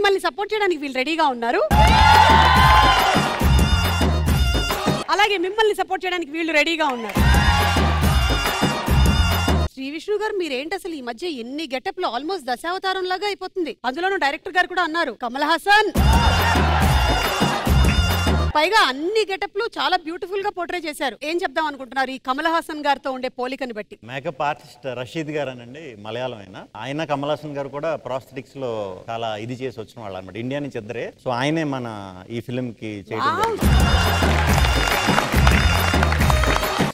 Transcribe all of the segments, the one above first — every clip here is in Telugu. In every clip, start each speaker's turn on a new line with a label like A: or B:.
A: మిమ్మల్ని సపోర్ట్ చేయడానికి వీళ్ళు రెడీగా ఉన్నారు. అలాగే మిమ్మల్ని సపోర్ట్ చేయడానికి వీళ్ళు రెడీగా ఉన్నారు. శ్రీ విష్ణు గారు మీరేంటి అసలు ఈ మధ్య ఎన్ని గెటప్ లో ఆల్మోస్ట్ దశావతారం లాగా అయిపోతుంది. అందులోనూ డైరెక్టర్ గారు కూడా అన్నారు కమల్ హాసన్. పైగా అన్ని గెటప్లు చాలా బ్యూటిఫుల్ గా పోర్ట్రే చేశారు. ఏం చెప్దాం అనుకుంటున్నారు ఈ కమల్ హాసన్ గారితో ఉండే పోలికని బట్టి?
B: మేకప్ ఆర్టిస్ట్ రషీద్ గారు అనండి, మలయాళం ఆయన కమల్ హాసన్ గారు కూడా ప్రాస్థెటిక్స్ లో చాలా ఇది చేసి వచ్చిన వాళ్ళు అనమాట. ఇండియా నుంచి ఇద్దరే. సో ఆయనే మన ఈ ఫిల్మ్ కి చేయడం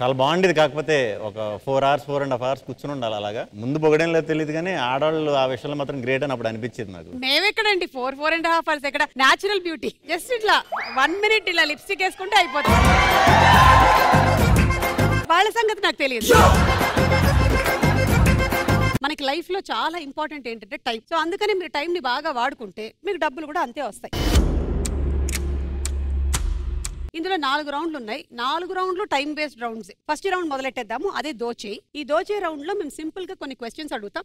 B: చాలా బాగుండేది. కాకపోతే ఒక 4 hours 4.5 hours కూర్చుని ఉండాలి. అలాగా ముందు పొగడం లేదు తెలియదు కానీ ఆడవాళ్ళు ఆ విషయంలో మాత్రం గ్రేట్ అని అప్పుడు అనిపించింది నాకు.
A: మేమెక్కడండి 4.5 hours ఎక్కడ? Natural beauty. జస్ట్ ఇట్లా 1 minute ఇలా లిప్స్టిక్ వేసుకుంటే అయిపోతుంది. వాళ్ళ సంగతి నాకు తెలియదు. మనకి లైఫ్ లో చాలా ఇంపార్టెంట్ ఏంటంటే టైం. సో అందుకని మీరు టైం ని బాగా వాడుకుంటే మీకు డబ్బులు కూడా అంతే వస్తాయి. ఇందులో 4 రౌండ్లు ఉన్నాయి. 4 రౌండ్లు time based rounds. First round మొదలెట్టేద్దాము, అదే దోచేయి. ఈ దోచే రౌండ్ లో మేము సింపుల్ గా కొన్ని క్వశ్చన్స్ అడుగుతాం.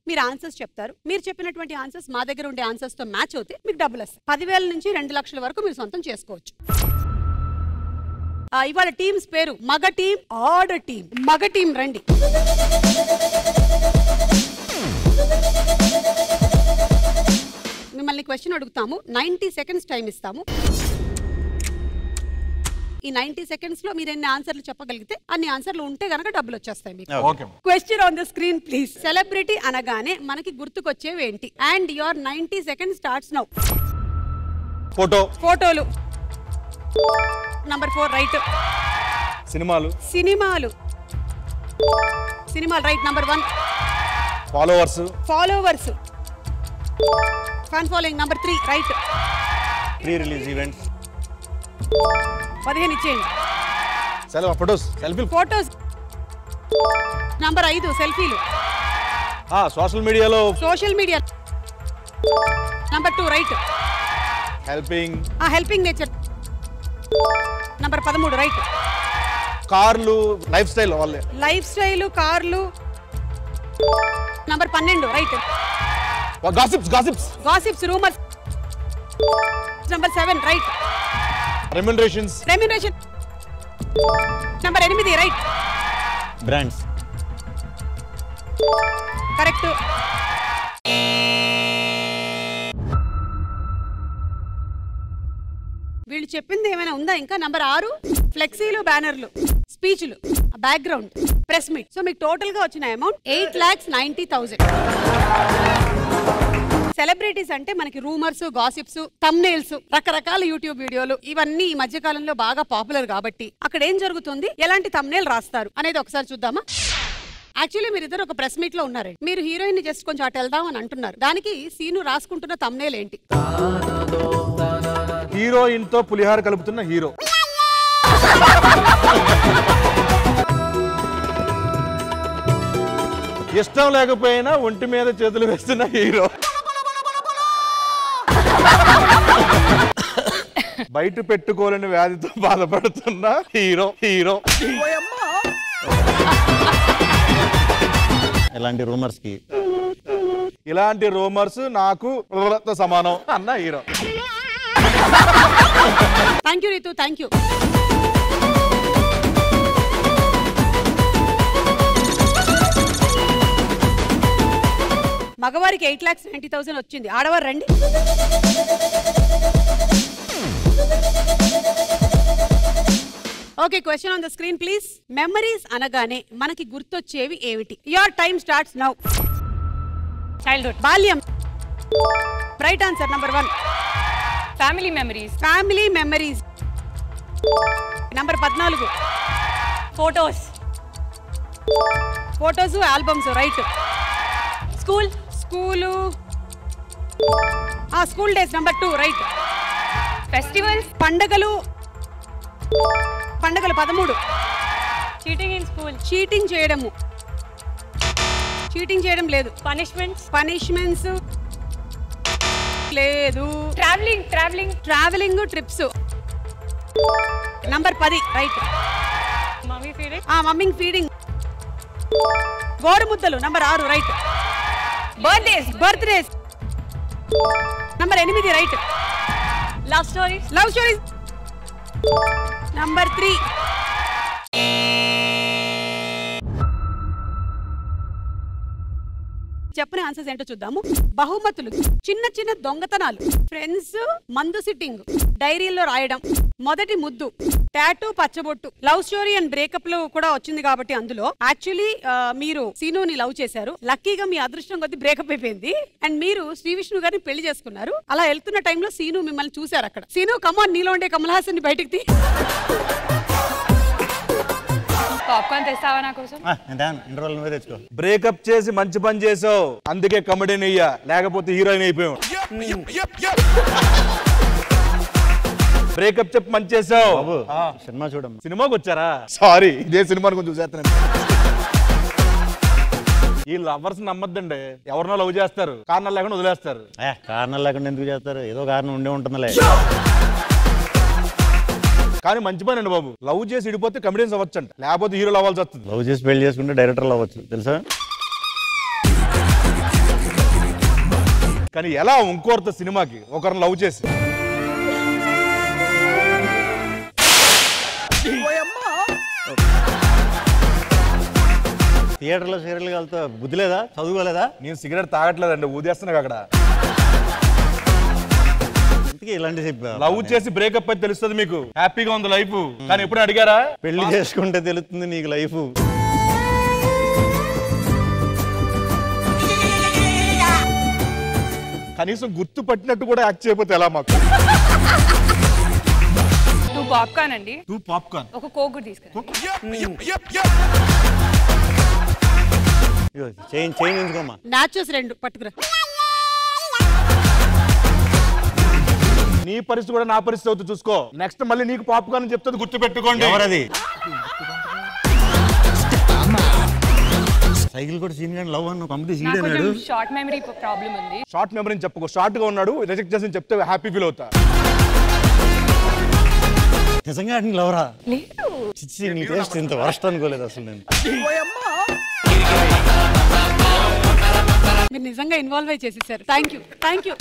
A: మీరు ఆన్సర్స్ చెప్తారు. మీరు చెప్పినటువంటి ఆన్సర్స్ మా దగ్గర ఉండే ఆన్సర్స్ తో మ్యాచ్ అవుతే మీకు డబ్బులు వస్తాయి. 10,000 నుంచి 2 లక్షల వరకు మీరు సొంతం చేసుకోవచ్చు. ఇవాళ టీమ్స్ పేరు మగ టీం, ఆడ టీం. మగ టీం రండి. మిమ్మల్ని క్వశ్చన్ అడుగుతాము. 90 seconds టైం ఇస్తాము. ఈ 90 seconds లో మీరు ఎన్ని ఆన్సర్లు చెప్పగలిగితే అన్ని ఆన్సర్లు ఉంటే గనక డబ్బులు వచ్చేస్తాయి మీకు. Question on the screen please. Celebrity అనగానే మనకి గుర్తుకొచ్చేవి ఏంటి? And your 90 seconds starts now. ఫోటోలు. Number 4 right. సినిమాలు right. Number 1 followers. Fan following. Number 3 right.
B: Pre release events.
A: 15 ఇచ్చేయండి. ఫోటోస్. నంబర్ 5 సెల్ఫీలు.
C: Social
A: media. Number 2 right. Helping nature. Number 13 right.
C: కార్లు, లైఫ్ స్టైల్,
A: కార్లు. Number 12 right. Gossips, rumours. Number 7 right.
C: Remuneration.
A: Number 8 right.
B: Brands.
A: Correct. వీళ్ళు చెప్పింది ఏమైనా ఉందా ఇంకా? నంబర్ 6 ఫ్లెక్సీలు, బ్యానర్లు, స్పీచ్లు, బ్యాక్గ్రౌండ్, ప్రెస్ మీట్. సో మీకు టోటల్ గా వచ్చిన అమౌంట్ 8,90,000. సెలబ్రిటీస్ అంటే మనకి రూమర్స్, గాసిప్స్, థంబ్నెయిల్స్, రకరకాల యూట్యూబ్ వీడియోలు ఇవన్నీ ఈ మధ్య కాలంలో బాగా పాపులర్ కాబట్టి అక్కడ ఏం జరుగుతుంది, ఎలాంటి థంబ్నెయిల్ రాస్తారు అనేది ఒకసారి చూద్దామా? యాక్చువల్లీ మీరిద్దరు ఒక ప్రెస్ మీట్ లో ఉన్నారండి. మీరు హీరోయిన్ ని జస్ట్ కొంచెం అటు వెళ్దాం అని అంటున్నారు. దానికి సీను రాసుకుంటున్న థంబ్నెయిల్ ఏంటి?
C: హీరోయిన్ తో పులిహార కలుపుతున్న హీరో. ఇష్టం లేకపోయినా ఒంటి మీద చేతులు వేస్తున్న హీరో. బయట పెట్టుకోలేని వ్యాధితో బాధపడుతున్న హీరో. ఇలాంటి రూమర్స్ నాకు సమానం అన్న hero.
A: Thank you Ritu, thank you. మగవారికి 8,90,000 వచ్చింది. ఆడవారు రండి. Okay, question on the screen please. Memories అనగానే మనకి గుర్తొచ్చేవి ఏమిటి? Your time starts now.
D: Childhood.
A: బాల్యం. Right answer. Number 1
D: family memories.
A: Number 14
D: photos,
A: albums. Right. School days. Number 2 right.
D: Festivals,
A: పండగలు. 13
D: చీటింగ్ ఇన్ స్కూల్.
A: చీటింగ్ చేయడం లేదు. పనిష్మెంట్స్ లేదు. Travelling, trips. Number 10 right. Mummy feeding. గోరుముద్దలు. Number 6 right. Birthdays. Number 8 right.
D: Love stories.
A: Love stories. Number 3. చెప్పని ఆన్సర్స్ ఏంటో చూద్దాము. బహుమతులు, చిన్న చిన్న దొంగతనాలు, ఫ్రెండ్స్, మందు సిట్టింగ్, డైరీలో రాయడం, మొదటి ముద్దు, టాటూ, పచ్చబొట్టు, లవ్ స్టోరీ అండ్ బ్రేకప్ లో కూడా వచ్చింది కాబట్టి అందులో యాక్చువల్లీ మీరు సీనుని లవ్ చేశారు. లక్కీగా మీ అదృష్టం కొద్ది బ్రేకప్ అయిపోయింది అండ్ మీరు శ్రీ విష్ణు గారిని పెళ్లి చేసుకున్నారు. అలా వెళ్తున్న టైంలో సీను మిమ్మల్ని చూశారు అక్కడ. సీను కమాన్, నీలో ఉండే కమల్ హాసన్ ని బయటికి తీ.
D: పాప్కార్న్ తెస్తావా నా కోసం?
B: ఇంటర్వల్ నువ్వే తెచ్చుకో.
C: బ్రేకప్ చేసి మంచి పని చేసావు, అందుకే కమెడీని అయ్యా, లేకపోతే హీరోయిన్ అయిపోయావు. బ్రేకప్ చెప్పి మంచి చేసావు.
B: సినిమా చూడమ్మా.
C: సినిమాకి వచ్చారా? సారీ, ఇదే సినిమా కొంచెం చూసేస్తాను. ఈ లవర్స్ నమ్మద్దండి, ఎవరినో లవ్ చేస్తారు, కారణాలు లేకుండా వదిలేస్తారు.
B: కారణాలు లేకుండా ఎందుకు చేస్తారు? ఏదో కారణం ఉండే ఉంటుందిలే.
C: కానీ మంచి పని అండి బాబు, లవ్ చేసి ఇడిపోతే కమెడియన్స్ అవ్వచ్చంట, లేకపోతే హీరోలు అవ్వాల్సి వస్తుంది.
B: లవ్ చేసి పెళ్లి చేసుకుంటే డైరెక్టర్లు అవ్వచ్చు తెలుసా?
C: కానీ ఎలా ఇంకోరితో సినిమాకి ఒకరిని లవ్ చేసి
B: థియేటర్లో సీరియల్ వెళ్తా బుద్ధి లేదా? చదువుకోలేదా?
C: నేను సిగరెట్ తాగట్లేదండి, ఊదేస్తున్నా అక్కడ.
B: ఇలాంటి
C: లవ్ చేసి బ్రేకప్ అయితే తెలుస్తుంది మీకు, హ్యాపీగా ఉంది లైఫ్. కానీ ఎప్పుడు అడిగారా?
B: పెళ్లి చేసుకుంటే తెలుస్తుంది నీకు లైఫ్.
C: కనీసం గుర్తు పట్టినట్టు కూడా యాక్ట్ చేయకపోతే ఎలా మాకు?
D: 2 పాప్కార్న్ అండి.
C: 2 పాప్కార్న్.
D: ఒక కోక్ కూడా తీసుకురా.
B: చేయించుకోమ్మా.
A: నాచోస్ 2 పట్టుకురా.
C: నీ పరిస్థితి కూడా నా పరిస్థితి అవుతుంది చూసుకో. నెక్స్ట్ మళ్ళీ నీకు పాప్కార్న్ చెప్తుంది, గుర్తు పెట్టుకోండి.
B: ఎవరది? సైకిల్ కూడా సీన్ గాని లవ్ అన్న కంప్లీట్ సీన్ అన్నాడు.
D: షార్ట్ మెమరీ ప్రాబ్లం ఉంది.
C: షార్ట్ మెమరీ చెప్పుకో. షార్ట్ గా ఉన్నాడు, రిజెక్ట్ చేసి చెప్తే హ్యాపీ ఫీల్ అవుతా.
B: నిజంగా లవరా?
D: లేదు.
B: చిచ్చి, నీ టేస్ట్ ఇంత వరస్ట్ అనుకోలేదు అసలు నేను.
A: మీరు నిజంగా ఇన్వాల్వ్ అయి చేసేసారు. Thank you.